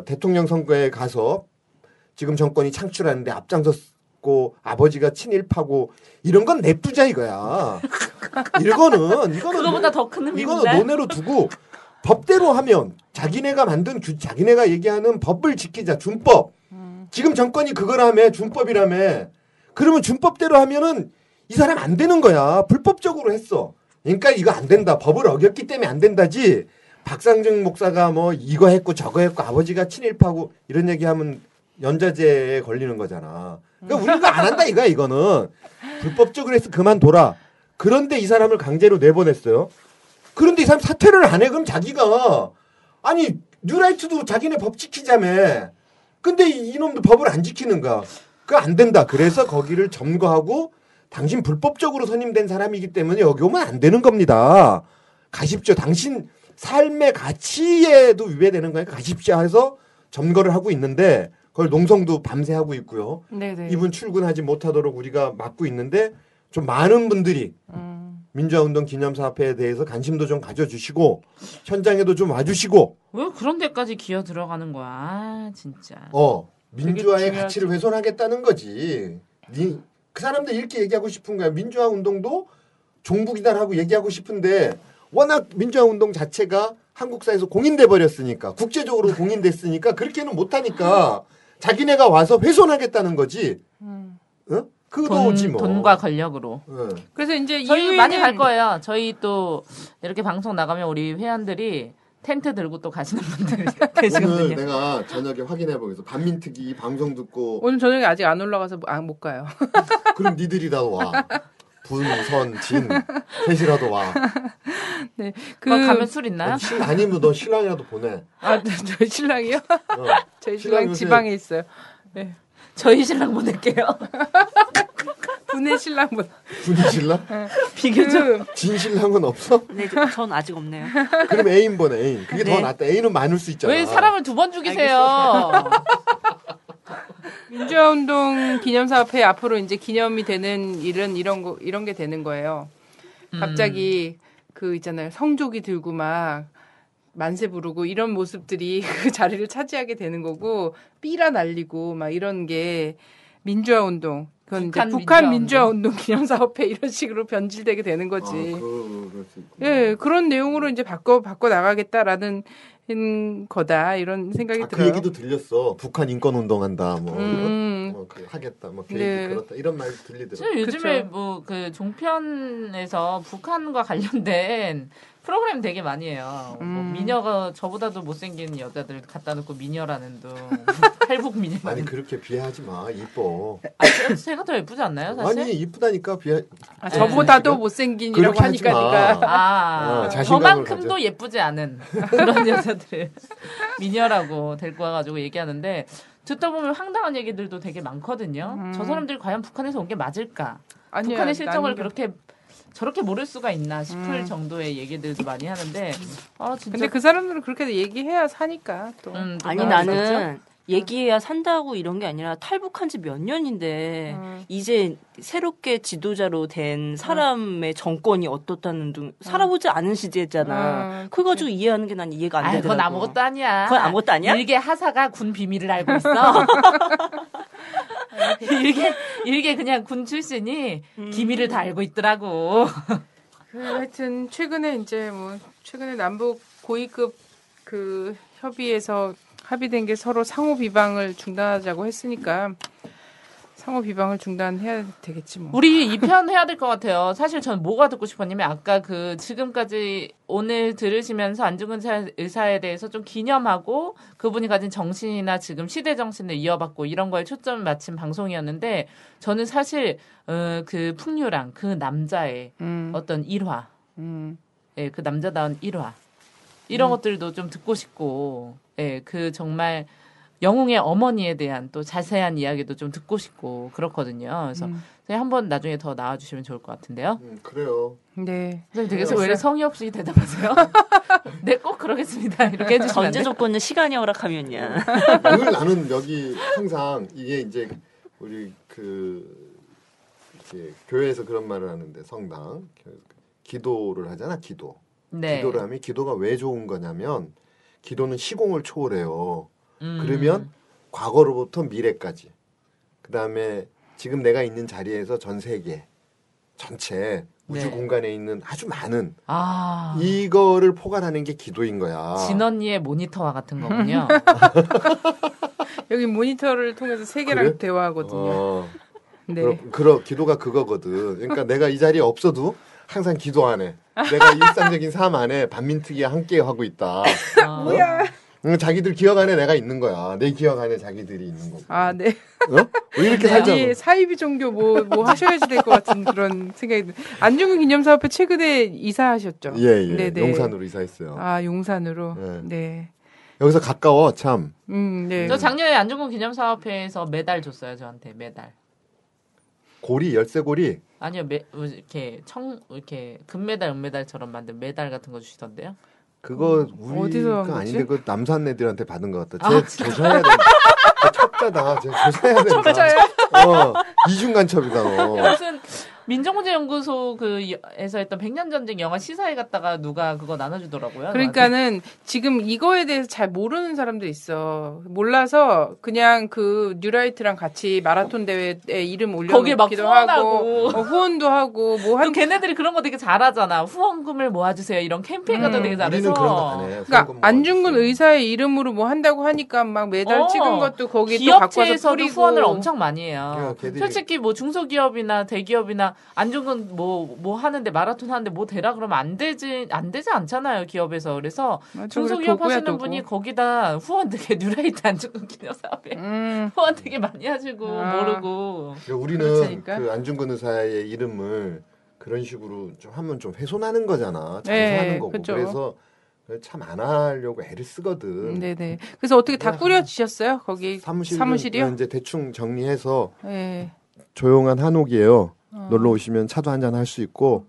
대통령 선거에 가서 지금 정권이 창출하는데 앞장섰고 아버지가 친일파고 이런 건 냅두자 이거야. 이거는 그거보다 더 큰 의미인데. 이거는 논외로 두고 법대로 하면 자기네가 만든 자기네가 얘기하는 법을 지키자. 준법. 지금 정권이 그거라며 준법이라며. 그러면 준법대로 하면은 이 사람 안 되는 거야. 불법적으로 했어. 그러니까 이거 안 된다. 법을 어겼기 때문에 안 된다지. 박상정 목사가 뭐 이거 했고 저거 했고 아버지가 친일파고 이런 얘기하면 연좌제에 걸리는 거잖아. 그러니까 우리가 안 한다 이거야 이거는. 불법적으로 해서 그만둬라. 그런데 이 사람을 강제로 내보냈어요. 그런데 이 사람 사퇴를 안 해. 그럼 자기가 아니 뉴라이트도 자기네 법 지키자며. 근데 이놈도 법을 안 지키는 거야. 그거 안 된다. 그래서 거기를 점거하고 당신 불법적으로 선임된 사람이기 때문에 여기 오면 안 되는 겁니다. 가십시오. 당신 삶의 가치에도 위배되는 거니까 가십시오 해서 점거를 하고 있는데 그걸 농성도 밤새 하고 있고요. 네네. 이분 출근하지 못하도록 우리가 막고 있는데 좀 많은 분들이 민주화운동 기념사업회에 대해서 관심도 좀 가져주시고 현장에도 좀 와주시고 왜 그런 데까지 기어 들어가는 거야? 아, 진짜. 민주화의 가치를 훼손하겠다는 거지. 그 사람들 이렇게 얘기하고 싶은 거야. 민주화운동도 종북이다라고 얘기하고 싶은데 워낙 민주화운동 자체가 한국사에서 공인돼 버렸으니까 국제적으로 공인됐으니까 그렇게는 못하니까 자기네가 와서 훼손하겠다는 거지. 응? 그거 오지 뭐. 돈과 권력으로. 그래서 이제 저희 이후에는 많이 갈 거예요. 저희 또 이렇게 방송 나가면 우리 회원들이 텐트 들고 또 가시는 분들이 오늘 계시거든요. 내가 저녁에 확인해 보겠어. 반민특위 방송 듣고 오늘 저녁에 아직 안 올라가서 못 가요. 그럼 니들이라도 와. 분선 진 셋이라도 와. 네, 가면 술 있나요? 아니면 너 신랑이라도 보내. 저희 신랑이요? 저희 신랑 신랑 요새- 지방에 있어요. 네. 저희 신랑 보낼게요. 분의 신랑분. 분이 신랑? 비교적 진 신랑은 없어? 네, 전 아직 없네요. 그럼 애인 보내 애인. 그게 더 네. 낫다. 애인은 많을 수 있잖아. 왜 사람을 두 번 죽이세요? 민주화운동 기념사업회 앞으로 이제 기념이 되는 일은 이런 게 되는 거예요. 갑자기 그 있잖아요. 성조기 들고 막 만세 부르고 이런 모습들이 그 자리를 차지하게 되는 거고 삐라 날리고 막 이런 게 민주화운동. 그건 이제 북한 민주화운동 기념사업회 이런 식으로 변질되게 되는 거지. 그럴 수 있구나. 예, 그런 내용으로 이제 바꿔 나가겠다라는 거다 이런 생각이 그 들어요. 얘기도 들렸어. 북한 인권 운동한다. 뭐 하겠다. 뭐 계획이 네. 그렇다. 이런 말 들리더라고. 저는 요즘에 그쵸. 뭐 그 종편에서 북한과 관련된 프로그램 되게 많이 해요. 뭐 미녀가 저보다도 못생긴 여자들 갖다 놓고 미녀라는 둥, 탈북 미녀. 아니 그렇게 비하하지 마. 이뻐. 제가 더 예쁘지 않나요, 사실? 아니 이쁘다니까 비하. 저보다도 지금? 못생긴이라고 그렇게 하지 하니까 마. 네가 자신감을 저만큼도 가져. 예쁘지 않은 그런 여자들 미녀라고 데리고 와가지고 얘기하는데 듣다 보면 황당한 얘기들도 되게 많거든요. 저 사람들이 과연 북한에서 온 게 맞을까? 아니야, 북한의 실정을 나는 그렇게 저렇게 모를 수가 있나 싶을 정도의 얘기들도 많이 하는데 진짜 근데 그 사람들은 그렇게 얘기해야 사니까 또. 또 아니 그런 거 나는 있죠? 얘기해야 산다고 이런 게 아니라 탈북한 지 몇 년인데 이제 새롭게 지도자로 된 사람의 정권이 어떻다는 등 살아보지 않은 시대잖아. 그거 가지고 이해하는 게 난 이해가 안 아이, 되더라고. 그건 아무것도 아니야. 그건 아무것도 아니야? 일개 하사가 군 비밀을 알고 있어. 일개 그냥 군 출신이 기밀을 다 알고 있더라고. 하여튼 최근에 남북 고위급 그 협의에서 합의된 게 서로 상호 비방을 중단하자고 했으니까 상호 비방을 중단해야 되겠지 뭐. 우리 이 편 해야 될 것 같아요. 사실 전 뭐가 듣고 싶었냐면 아까 그 지금까지 오늘 들으시면서 안중근 의사에 대해서 좀 기념하고 그분이 가진 정신이나 지금 시대 정신을 이어받고 이런 거에 초점을 맞춘 방송이었는데 저는 사실 그 풍류랑 그 남자의 어떤 일화, 예, 그 남자다운 일화 이런 것들도 좀 듣고 싶고, 예, 그 정말 영웅의 어머니에 대한 또 자세한 이야기도 좀 듣고 싶고 그렇거든요. 그래서 한번 나중에 더 나와주시면 좋을 것 같은데요. 그래요. 네. 선생님 되게 왜 이렇게 성의 없이 대답하세요? 네, 꼭 그러겠습니다. 이렇게 해주시면 안 전제 돼요? 조건은 시간이 허락하면요. 늘 나는 여기 항상 이게 이제 우리 이렇게 교회에서 그런 말을 하는데 성당 기도를 하잖아. 네. 기도를 하면 기도가 왜 좋은 거냐면 기도는 시공을 초월해요. 그러면 과거로부터 미래까지 그다음에 지금 내가 있는 자리에서 전 세계 전체 우주 네. 공간에 있는 아주 많은 아, 이거를 포괄하는 게 기도인 거야. 진언니의 모니터와 같은 거군요. 여기 모니터를 통해서 세계랑 그래? 대화하거든요. 네. 기도가 그거거든. 그러니까 내가 이 자리에 없어도 항상 기도 안에 내가 일상적인 삶 안에 반민특위와 함께 하고 있다. 뭐야? 자기들 기억 안에 내가 있는 거야. 내 기억 안에 자기들이 있는 거고. 아, 네. 왜 이렇게 살자고? 아니, 사이비 종교 뭐 하셔야지 될 것 같은 그런 생각이 드 안중근 기념사업회 최근에 이사하셨죠? 예. 네네. 용산으로 이사했어요. 아, 용산으로. 네. 네. 여기서 가까워 참. 네. 저 작년에 안중근 기념사업회에서 메달 줬어요, 저한테 메달. 고리 열쇠고리. 아니요, 이렇게 금메달, 은메달처럼 만든 메달 같은 거 주시던데요. 그거 어디서 한 우리가 거지? 아닌데 그 남산 애들한테 받은 것 같다. 아, 쟤 조사해야 돼. 첩자다. 쟤 조사해야 된다. 첩자요? 이중간첩이다 너. 무슨 민정문제연구소 에서 했던 100년 전쟁 영화 시사회 갔다가 누가 그거 나눠주더라고요. 그러니까는 지금 이거에 대해서 잘 모르는 사람도 있어. 몰라서 그냥 그 뉴라이트랑 같이 마라톤 대회에 이름 거기에 막 올려놓기도 후원하고. 하고 후원도 하고 뭐 또 걔네들이 그런 거 되게 잘하잖아. 후원금을 모아주세요. 이런 캠페인 같은 거 되게 잘해서. 우리는 그런 거 안 해. 그러니까 후원금 안중근 모아주세요. 의사의 이름으로 뭐 한다고 하니까 막 메달 찍은 것도 거기 또 갖고 와서 기업체에서도 뿌리고 후원을 엄청 많이 해요. 걔들이- 솔직히 뭐 중소기업이나 대기업이나 안중근 뭐 하는데 마라톤 하는데 뭐 되라 그러면 안 되지 않잖아요 기업에서. 그래서 중소기업 하시는 분이 거기다 후원 되게 뉴라이트 안중근 기념사업에 후원 되게 많이 하시고 모르고. 우리는 그렇다니까? 그 안중근 의사의 이름을 그런 식으로 좀 하면 좀 훼손하는 거잖아. 네, 장사하는 거고. 그쵸. 그래서 참 안 하려고 애를 쓰거든. 네네. 그래서 어떻게 다 꾸려지셨어요? 거기 사무실이요? 이제 대충 정리해서 네. 조용한 한옥이에요. 놀러 오시면 차도 한잔 할 수 있고.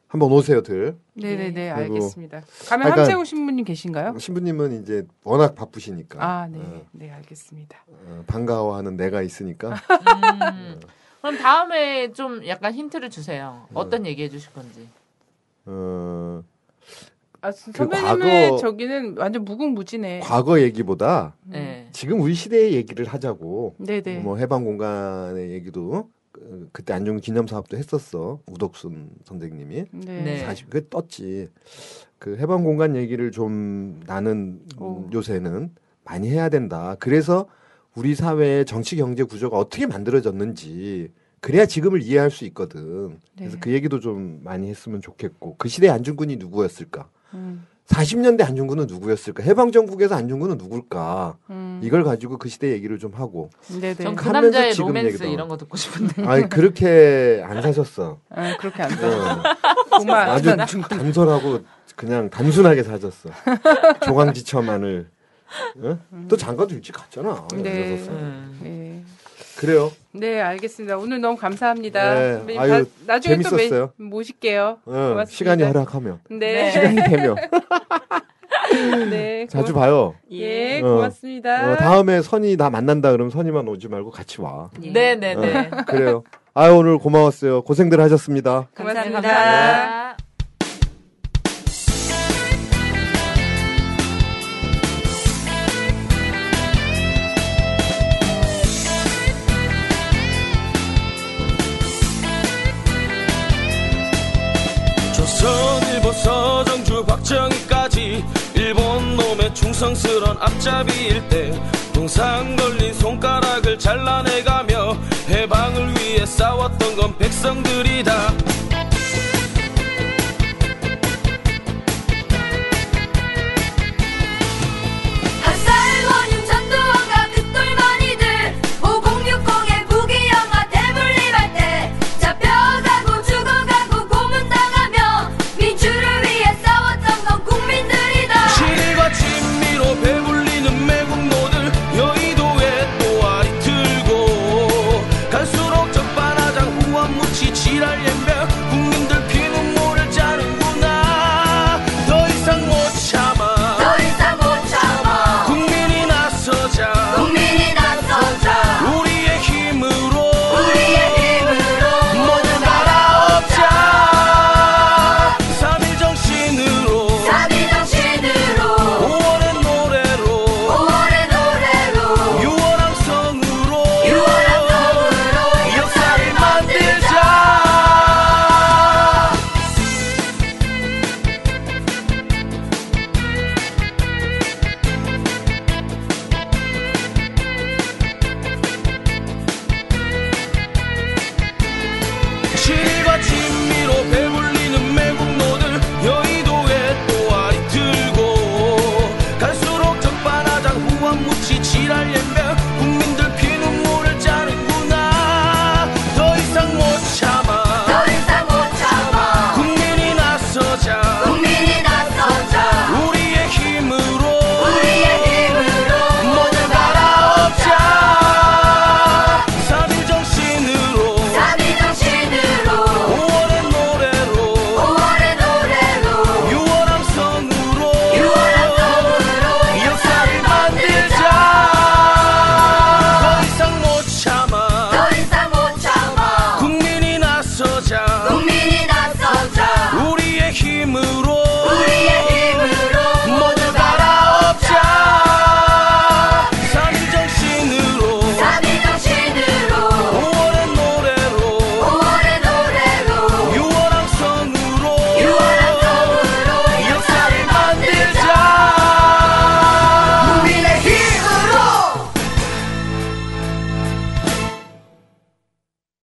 한번 오세요들. 네네네. 그리고 알겠습니다. 가면 약간- 함세우 신부님 계신가요? 신부님은 이제 워낙 바쁘시니까. 아, 네. 네, 알겠습니다. 반가워하는 내가 있으니까. 그럼 다음에 좀 약간 힌트를 주세요. 어떤 얘기해 주실 건지. 아, 선배님의 과거- 저기는 완전 무궁무진해. 과거 얘기보다 네. 지금 우리 시대의 얘기를 하자고. 네네. 뭐 해방공간의 얘기도 그때 안중근 기념사업도 했었어. 우덕순 선생님이. 네. 사실 그게 떴지. 그 해방공간 얘기를 좀 나는 요새는 많이 해야 된다. 그래서 우리 사회의 정치 경제 구조가 어떻게 만들어졌는지 그래야 지금을 이해할 수 있거든. 그래서 네. 그 얘기도 좀 많이 했으면 좋겠고 그 시대의 안중근이 누구였을까? 40년대 안중근은 누구였을까? 해방정국에서 안중근은 누굴까? 이걸 가지고 그 시대 얘기를 좀 하고. 네네. 전 그 하면서 남자의 지금 로맨스 얘기도 이런 거 듣고 싶은데. 아니 그렇게 안 사셨어. 아, 그렇게 안 돼. 어. 정말 아주 단솔하고 그냥 단순하게 사셨어. 조강지처만을. 어? 또 장가도 일찍 갔잖아. 네. 16살. 네. 그래요. 네, 알겠습니다. 오늘 너무 감사합니다. 네. 선배님 아유, 나중에 재밌었어요. 또 모실게요. 어, 시간이 허락하면. 네. 시간이 되면. 네. 자주 봐요. 예, 어. 고맙습니다. 다음에 선이 나 만난다 그러면 선이만 오지 말고 같이 와. 네네네. 그래요. 아유, 오늘 고마웠어요. 고생들 하셨습니다. 고맙습니다. 감사합니다. 조선일보 서정주 박정희까지 일본 놈의 충성스런 앞잡이일 때 동상 걸린 손가락을 잘라내